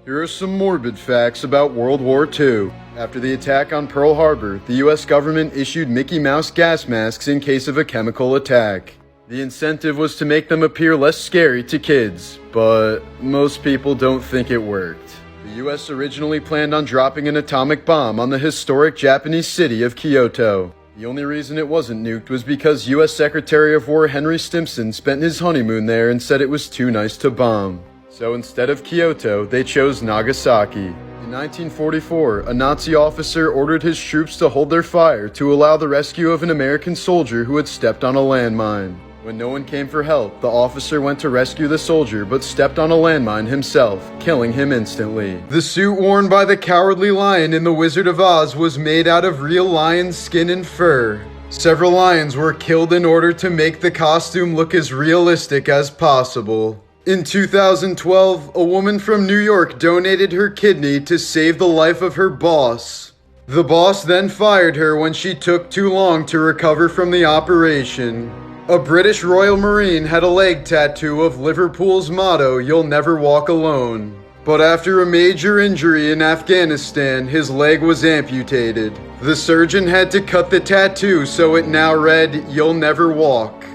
Here are some morbid facts about World War II. After the attack on Pearl Harbor, the US government issued Mickey Mouse gas masks in case of a chemical attack. The incentive was to make them appear less scary to kids, but most people don't think it worked. The US originally planned on dropping an atomic bomb on the historic Japanese city of Kyoto. The only reason it wasn't nuked was because US Secretary of War Henry Stimson spent his honeymoon there and said it was too nice to bomb. So instead of Kyoto, they chose Nagasaki. In 1944, a Nazi officer ordered his troops to hold their fire to allow the rescue of an American soldier who had stepped on a landmine. When no one came for help, the officer went to rescue the soldier but stepped on a landmine himself, killing him instantly. The suit worn by the Cowardly Lion in The Wizard of Oz was made out of real lion's skin and fur. Several lions were killed in order to make the costume look as realistic as possible. In 2012, a woman from New York donated her kidney to save the life of her boss. The boss then fired her when she took too long to recover from the operation. A British Royal Marine had a leg tattoo of Liverpool's motto, "You'll never walk alone." But after a major injury in Afghanistan, his leg was amputated. The surgeon had to cut the tattoo so it now read, "You'll never walk."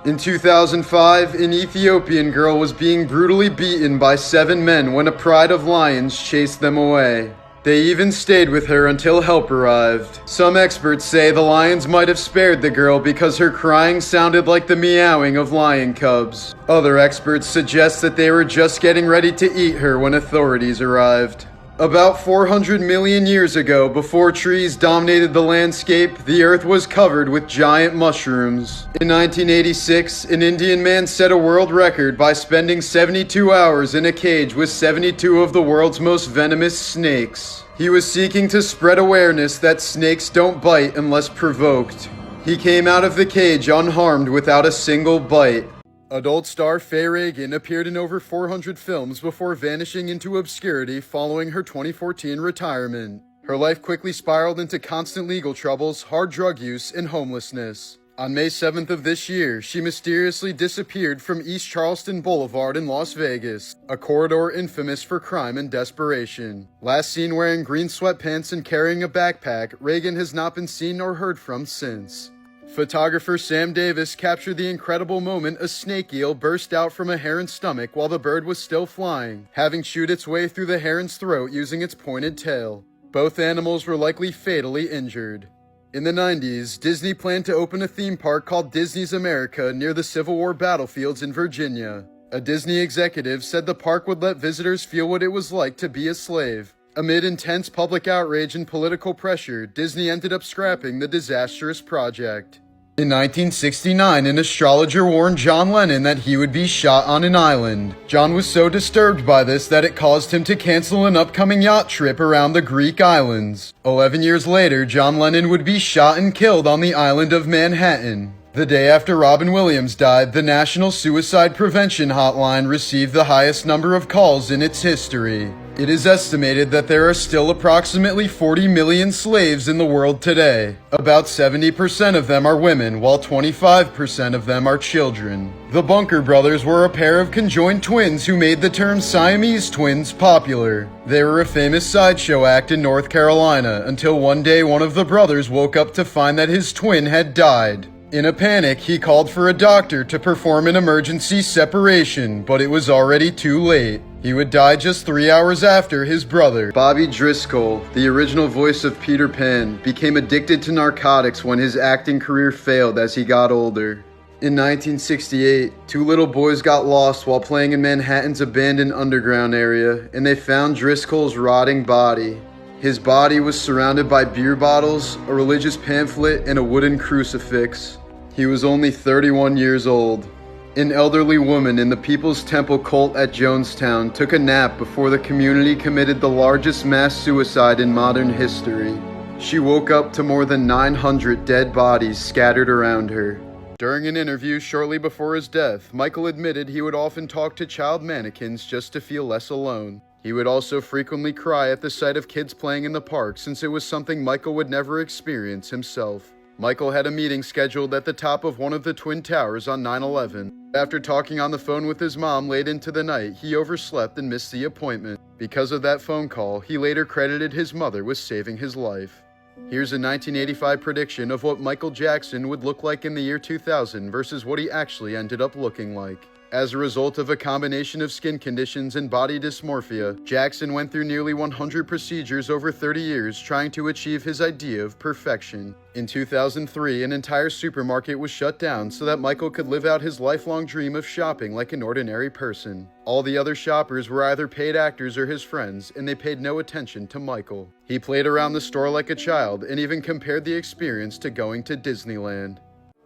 In 2005, an Ethiopian girl was being brutally beaten by 7 men when a pride of lions chased them away. They even stayed with her until help arrived. Some experts say the lions might have spared the girl because her crying sounded like the meowing of lion cubs. Other experts suggest that they were just getting ready to eat her when authorities arrived. About 400 million years ago, before trees dominated the landscape, the earth was covered with giant mushrooms. In 1986, an Indian man set a world record by spending 72 hours in a cage with 72 of the world's most venomous snakes. He was seeking to spread awareness that snakes don't bite unless provoked. He came out of the cage unharmed without a single bite. Adult star Faye Reagan appeared in over 400 films before vanishing into obscurity following her 2014 retirement. Her life quickly spiraled into constant legal troubles, hard drug use, and homelessness. On May 7th of this year, she mysteriously disappeared from East Charleston Boulevard in Las Vegas, a corridor infamous for crime and desperation. Last seen wearing green sweatpants and carrying a backpack, Reagan has not been seen or heard from since. Photographer Sam Davis captured the incredible moment a snake eel burst out from a heron's stomach while the bird was still flying, having chewed its way through the heron's throat using its pointed tail. Both animals were likely fatally injured. In the 90s, Disney planned to open a theme park called Disney's America near the Civil War battlefields in Virginia. A Disney executive said the park would let visitors feel what it was like to be a slave. Amid intense public outrage and political pressure, Disney ended up scrapping the disastrous project. In 1969, an astrologer warned John Lennon that he would be shot on an island. John was so disturbed by this that it caused him to cancel an upcoming yacht trip around the Greek islands. 11 years later, John Lennon would be shot and killed on the island of Manhattan. The day after Robin Williams died, the National Suicide Prevention Hotline received the highest number of calls in its history. It is estimated that there are still approximately 40 million slaves in the world today. About 70% of them are women, while 25% of them are children. The Bunker brothers were a pair of conjoined twins who made the term Siamese twins popular. They were a famous sideshow act in North Carolina until one day one of the brothers woke up to find that his twin had died. In a panic, he called for a doctor to perform an emergency separation, but it was already too late. He would die just 3 hours after his brother. Bobby Driscoll, the original voice of Peter Pan, became addicted to narcotics when his acting career failed as he got older. In 1968, 2 little boys got lost while playing in Manhattan's abandoned underground area, and they found Driscoll's rotting body. His body was surrounded by beer bottles, a religious pamphlet, and a wooden crucifix. He was only 31 years old. An elderly woman in the People's Temple cult at Jonestown took a nap before the community committed the largest mass suicide in modern history. She woke up to more than 900 dead bodies scattered around her. During an interview shortly before his death, Michael admitted he would often talk to child mannequins just to feel less alone. He would also frequently cry at the sight of kids playing in the park since it was something Michael would never experience himself. Michael had a meeting scheduled at the top of one of the Twin Towers on 9/11. After talking on the phone with his mom late into the night, he overslept and missed the appointment. Because of that phone call, he later credited his mother with saving his life. Here's a 1985 prediction of what Michael Jackson would look like in the year 2000 versus what he actually ended up looking like. As a result of a combination of skin conditions and body dysmorphia, Jackson went through nearly 100 procedures over 30 years trying to achieve his idea of perfection. In 2003, an entire supermarket was shut down so that Michael could live out his lifelong dream of shopping like an ordinary person. All the other shoppers were either paid actors or his friends, and they paid no attention to Michael. He played around the store like a child and even compared the experience to going to Disneyland.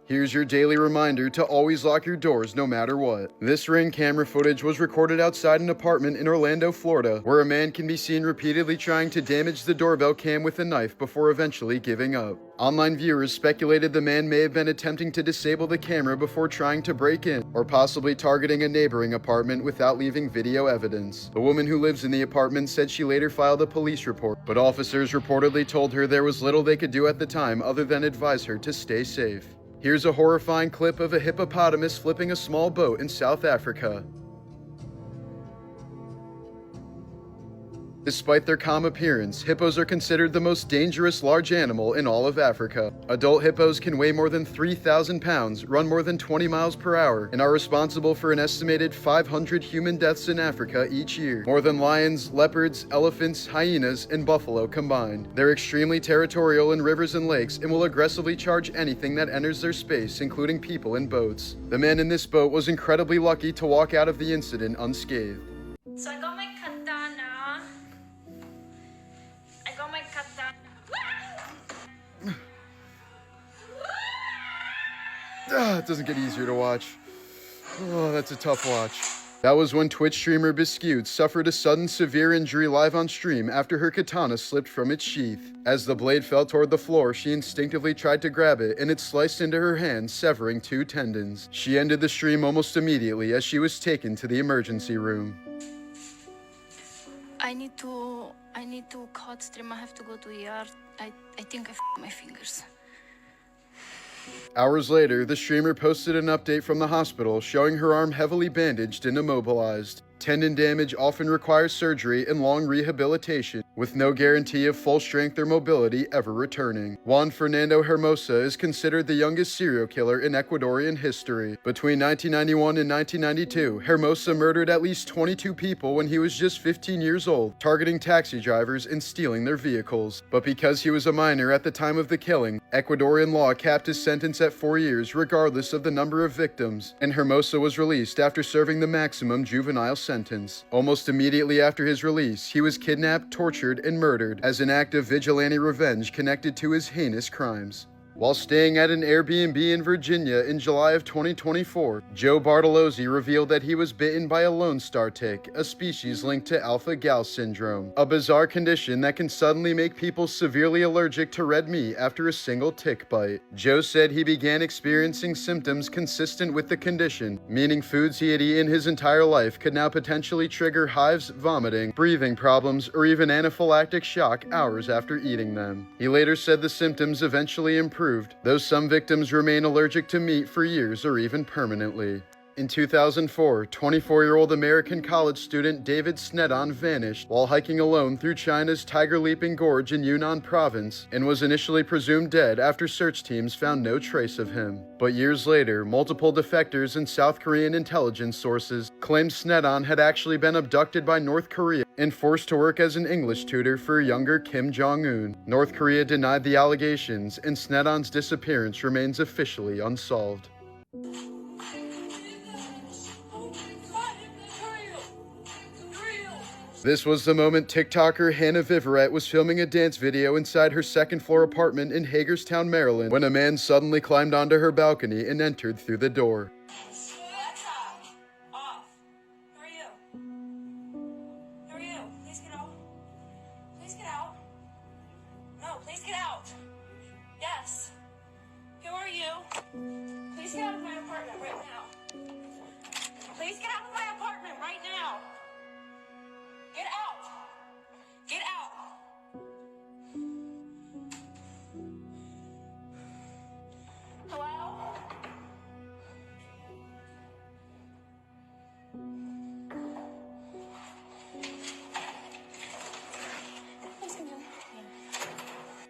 Here's your daily reminder to always lock your doors no matter what. This Ring camera footage was recorded outside an apartment in Orlando, Florida, where a man can be seen repeatedly trying to damage the doorbell cam with a knife before eventually giving up. Online viewers speculated the man may have been attempting to disable the camera before trying to break in, or possibly targeting a neighboring apartment without leaving video evidence. The woman who lives in the apartment said she later filed a police report, but officers reportedly told her there was little they could do at the time other than advise her to stay safe. Here's a horrifying clip of a hippopotamus flipping a small boat in South Africa. Despite their calm appearance, hippos are considered the most dangerous large animal in all of Africa. Adult hippos can weigh more than 3,000 pounds, run more than 20 miles per hour, and are responsible for an estimated 500 human deaths in Africa each year, more than lions, leopards, elephants, hyenas, and buffalo combined. They're extremely territorial in rivers and lakes and will aggressively charge anything that enters their space, including people and boats. The man in this boat was incredibly lucky to walk out of the incident unscathed. So I got my katana. It doesn't get easier to watch. Oh, that's a tough watch. That was when Twitch streamer Biscuit suffered a sudden severe injury live on stream after her katana slipped from its sheath. As the blade fell toward the floor, she instinctively tried to grab it, and it sliced into her hand, severing 2 tendons. She ended the stream almost immediately as she was taken to the emergency room. I need to cut stream. I have to go to ER. I think I f***ed my fingers. Hours later, the streamer posted an update from the hospital showing her arm heavily bandaged and immobilized. Tendon damage often requires surgery and long rehabilitation, with no guarantee of full strength or mobility ever returning. Juan Fernando Hermosa is considered the youngest serial killer in Ecuadorian history. Between 1991 and 1992, Hermosa murdered at least 22 people when he was just 15 years old, targeting taxi drivers and stealing their vehicles. But because he was a minor at the time of the killing, Ecuadorian law capped his sentence at 4 years regardless of the number of victims, and Hermosa was released after serving the maximum juvenile sentence. Almost immediately after his release, he was kidnapped, tortured, and murdered as an act of vigilante revenge connected to his heinous crimes. While staying at an Airbnb in Virginia in July of 2024, Joe Bartolozzi revealed that he was bitten by a Lone Star tick, a species linked to alpha-gal syndrome, a bizarre condition that can suddenly make people severely allergic to red meat after a single tick bite. Joe said he began experiencing symptoms consistent with the condition, meaning foods he had eaten his entire life could now potentially trigger hives, vomiting, breathing problems, or even anaphylactic shock hours after eating them. He later said the symptoms eventually improved, though some victims remain allergic to meat for years or even permanently. In 2004, 24-year-old American college student David Snedon vanished while hiking alone through China's Tiger Leaping Gorge in Yunnan province and was initially presumed dead after search teams found no trace of him. But years later, multiple defectors and South Korean intelligence sources claimed Snedon had actually been abducted by North Korea and forced to work as an English tutor for younger Kim Jong-un. North Korea denied the allegations, and Snedon's disappearance remains officially unsolved. This was the moment TikToker Hannah Viverette was filming a dance video inside her second-floor apartment in Hagerstown, Maryland, when a man suddenly climbed onto her balcony and entered through the door. Off. Who are you? Who are you? Please get out. Please get out. No, please get out. Yes. Who are you? Please get out of my apartment right now. Please get out of my apartment right now. Get out! Get out! Hello?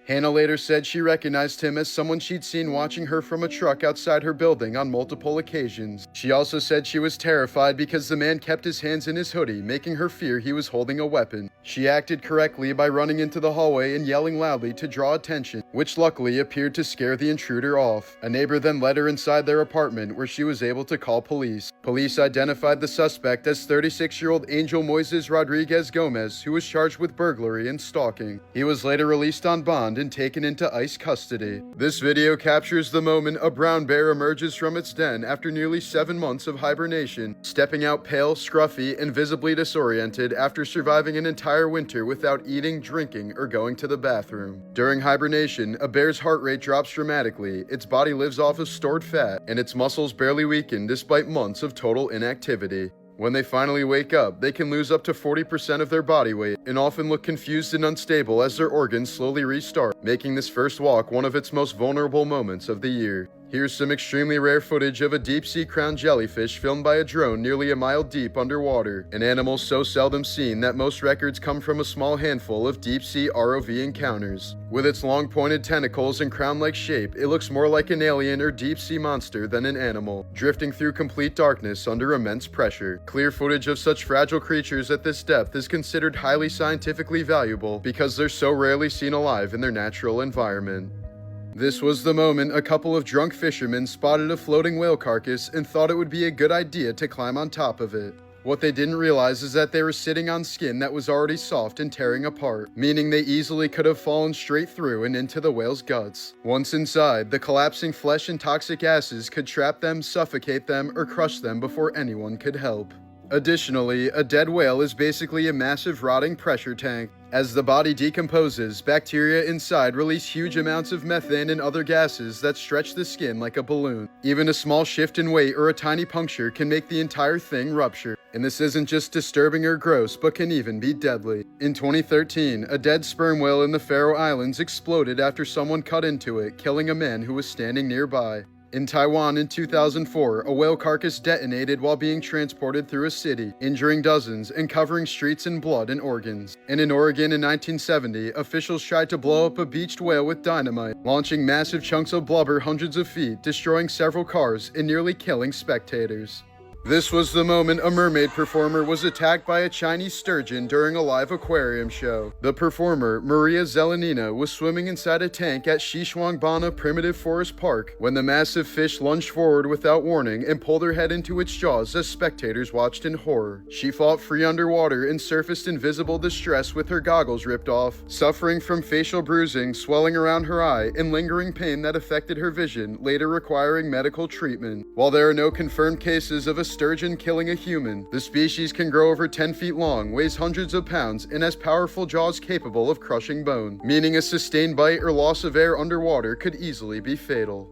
Hannah later said she recognized him as someone she'd seen watching her from a truck outside her building on multiple occasions. She also said she was terrified because the man kept his hands in his hoodie, making her fear he was holding a weapon. She acted correctly by running into the hallway and yelling loudly to draw attention, which luckily appeared to scare the intruder off. A neighbor then led her inside their apartment where she was able to call police. Police identified the suspect as 36-year-old Angel Moises Rodriguez Gomez, who was charged with burglary and stalking. He was later released on bond and taken into ICE custody. This video captures the moment a brown bear emerges from its den after nearly 7 months of hibernation, stepping out pale, scruffy, and visibly disoriented after surviving an entire winter without eating, drinking, or going to the bathroom. During hibernation, a bear's heart rate drops dramatically, its body lives off of stored fat, and its muscles barely weaken despite months of total inactivity. When they finally wake up, they can lose up to 40% of their body weight and often look confused and unstable as their organs slowly restart, making this first walk one of its most vulnerable moments of the year. Here's some extremely rare footage of a deep-sea crowned jellyfish filmed by a drone nearly a mile deep underwater, an animal so seldom seen that most records come from a small handful of deep-sea ROV encounters. With its long pointed tentacles and crown-like shape, it looks more like an alien or deep-sea monster than an animal, drifting through complete darkness under immense pressure. Clear footage of such fragile creatures at this depth is considered highly scientifically valuable because they're so rarely seen alive in their natural environment. This was the moment a couple of drunk fishermen spotted a floating whale carcass and thought it would be a good idea to climb on top of it. What they didn't realize is that they were sitting on skin that was already soft and tearing apart, meaning they easily could have fallen straight through and into the whale's guts. Once inside, the collapsing flesh and toxic gases could trap them, suffocate them, or crush them before anyone could help. Additionally, a dead whale is basically a massive rotting pressure tank. As the body decomposes, bacteria inside release huge amounts of methane and other gases that stretch the skin like a balloon. Even a small shift in weight or a tiny puncture can make the entire thing rupture. And this isn't just disturbing or gross, but can even be deadly. In 2013, a dead sperm whale in the Faroe Islands exploded after someone cut into it, killing a man who was standing nearby. In Taiwan in 2004, a whale carcass detonated while being transported through a city, injuring dozens and covering streets in blood and organs. And in Oregon in 1970, officials tried to blow up a beached whale with dynamite, launching massive chunks of blubber hundreds of feet, destroying several cars and nearly killing spectators. This was the moment a mermaid performer was attacked by a Chinese sturgeon during a live aquarium show. The performer, Maria Zelenina, was swimming inside a tank at Xishuangbanna Primitive Forest Park when the massive fish lunged forward without warning and pulled her head into its jaws as spectators watched in horror. She fought free underwater and surfaced in visible distress with her goggles ripped off, suffering from facial bruising, swelling around her eye, and lingering pain that affected her vision, later requiring medical treatment. While there are no confirmed cases of a sturgeon killing a human, the species can grow over 10 feet long, weighs hundreds of pounds, and has powerful jaws capable of crushing bone, meaning a sustained bite or loss of air underwater could easily be fatal.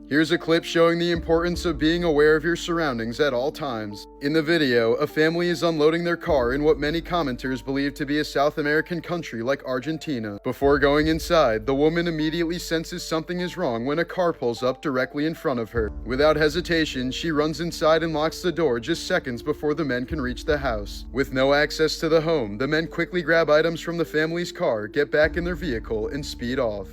Here's a clip showing the importance of being aware of your surroundings at all times. In the video, a family is unloading their car in what many commenters believe to be a South American country like Argentina. Before going inside, the woman immediately senses something is wrong when a car pulls up directly in front of her. Without hesitation, she runs inside and locks the door just seconds before the men can reach the house. With no access to the home, the men quickly grab items from the family's car, get back in their vehicle, and speed off.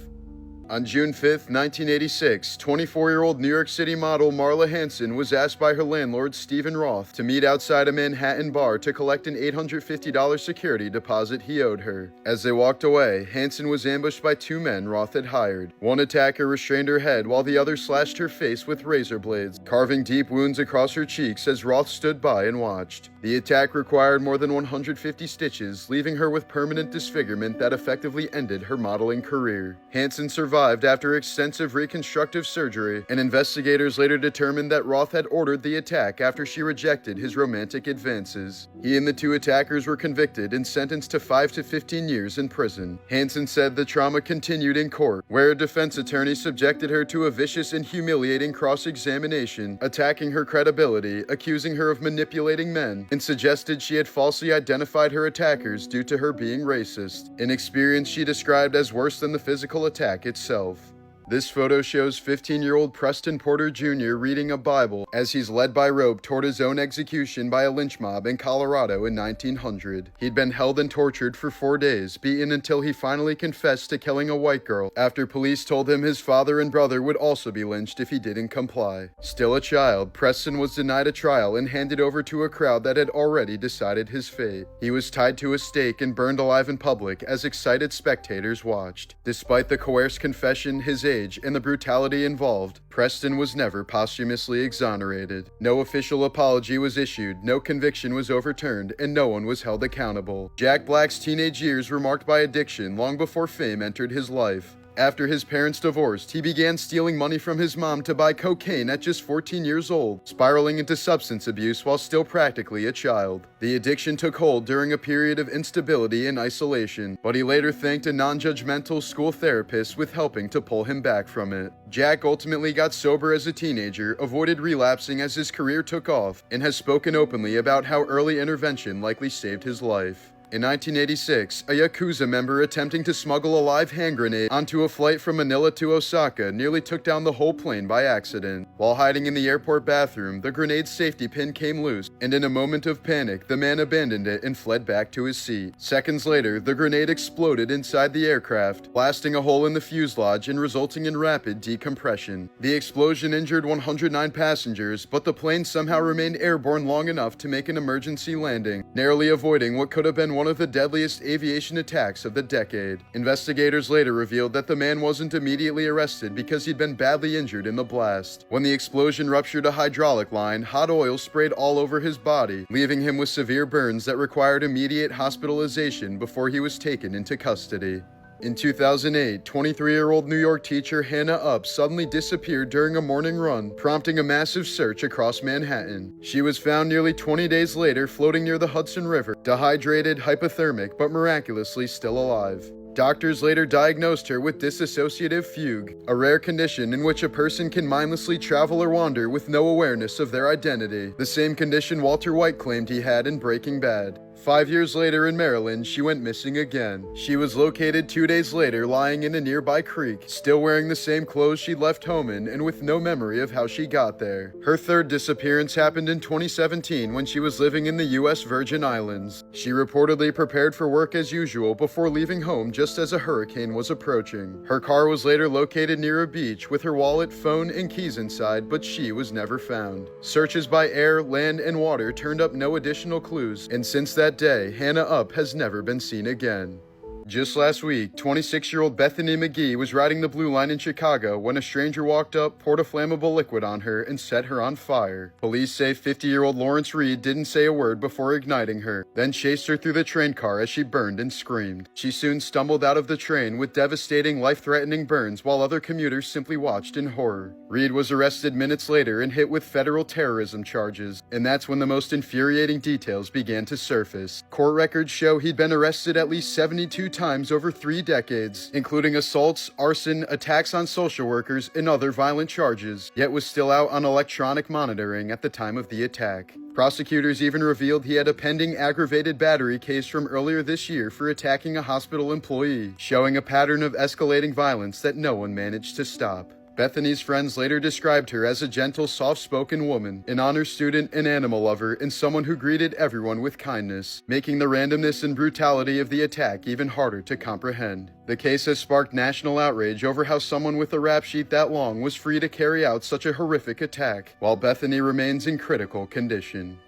On June 5, 1986, 24-year-old New York City model Marla Hansen was asked by her landlord Stephen Roth to meet outside a Manhattan bar to collect an $850 security deposit he owed her. As they walked away, Hansen was ambushed by two men Roth had hired. One attacker restrained her head while the other slashed her face with razor blades, carving deep wounds across her cheeks as Roth stood by and watched. The attack required more than 150 stitches, leaving her with permanent disfigurement that effectively ended her modeling career. Hansen survived after extensive reconstructive surgery, and investigators later determined that Roth had ordered the attack after she rejected his romantic advances. He and the two attackers were convicted and sentenced to 5 to 15 years in prison. Hansen said the trauma continued in court, where a defense attorney subjected her to a vicious and humiliating cross-examination, attacking her credibility, accusing her of manipulating men, and suggested she had falsely identified her attackers due to her being racist, an experience she described as worse than the physical attack itself. This photo shows 15-year-old Preston Porter Jr. reading a Bible as he's led by rope toward his own execution by a lynch mob in Colorado in 1900. He'd been held and tortured for 4 days, beaten until he finally confessed to killing a white girl after police told him his father and brother would also be lynched if he didn't comply. Still a child, Preston was denied a trial and handed over to a crowd that had already decided his fate. He was tied to a stake and burned alive in public as excited spectators watched. Despite the coerced confession, his age, and the brutality involved, Preston was never posthumously exonerated. No official apology was issued, no conviction was overturned, and no one was held accountable. Jack Black's teenage years were marked by addiction long before fame entered his life. After his parents divorced, he began stealing money from his mom to buy cocaine at just 14 years old, spiraling into substance abuse while still practically a child. The addiction took hold during a period of instability and isolation, but he later thanked a non-judgmental school therapist with helping to pull him back from it. Jack ultimately got sober as a teenager, avoided relapsing as his career took off, and has spoken openly about how early intervention likely saved his life. In 1986, a Yakuza member attempting to smuggle a live hand grenade onto a flight from Manila to Osaka nearly took down the whole plane by accident. While hiding in the airport bathroom, the grenade's safety pin came loose, and in a moment of panic, the man abandoned it and fled back to his seat. Seconds later, the grenade exploded inside the aircraft, blasting a hole in the fuselage and resulting in rapid decompression. The explosion injured 109 passengers, but the plane somehow remained airborne long enough to make an emergency landing, narrowly avoiding what could have been one of the deadliest aviation attacks of the decade. Investigators later revealed that the man wasn't immediately arrested because he'd been badly injured in the blast. When the explosion ruptured a hydraulic line, hot oil sprayed all over his body, leaving him with severe burns that required immediate hospitalization before he was taken into custody. In 2008, 23-year-old New York teacher Hannah Upp suddenly disappeared during a morning run, prompting a massive search across Manhattan. She was found nearly 20 days later floating near the Hudson River, dehydrated, hypothermic, but miraculously still alive. Doctors later diagnosed her with dissociative fugue, a rare condition in which a person can mindlessly travel or wander with no awareness of their identity, the same condition Walter White claimed he had in Breaking Bad. 5 years later in Maryland, she went missing again. She was located 2 days later lying in a nearby creek, still wearing the same clothes she'd left home in and with no memory of how she got there. Her third disappearance happened in 2017 when she was living in the U.S. Virgin Islands. She reportedly prepared for work as usual before leaving home just as a hurricane was approaching. Her car was later located near a beach with her wallet, phone, and keys inside, but she was never found. Searches by air, land, and water turned up no additional clues, and since that day, Hannah Upp has never been seen again. Just last week, 26-year-old Bethany McGee was riding the Blue Line in Chicago when a stranger walked up, poured a flammable liquid on her, and set her on fire. Police say 50-year-old Lawrence Reed didn't say a word before igniting her, then chased her through the train car as she burned and screamed. She soon stumbled out of the train with devastating, life-threatening burns while other commuters simply watched in horror. Reed was arrested minutes later and hit with federal terrorism charges, and that's when the most infuriating details began to surface. Court records show he'd been arrested at least 72 times over 3 decades, including assaults, arson, attacks on social workers, and other violent charges, yet was still out on electronic monitoring at the time of the attack. Prosecutors even revealed he had a pending aggravated battery case from earlier this year for attacking a hospital employee, showing a pattern of escalating violence that no one managed to stop. Bethany's friends later described her as a gentle, soft-spoken woman, an honor student, an animal lover, and someone who greeted everyone with kindness, making the randomness and brutality of the attack even harder to comprehend. The case has sparked national outrage over how someone with a rap sheet that long was free to carry out such a horrific attack, while Bethany remains in critical condition.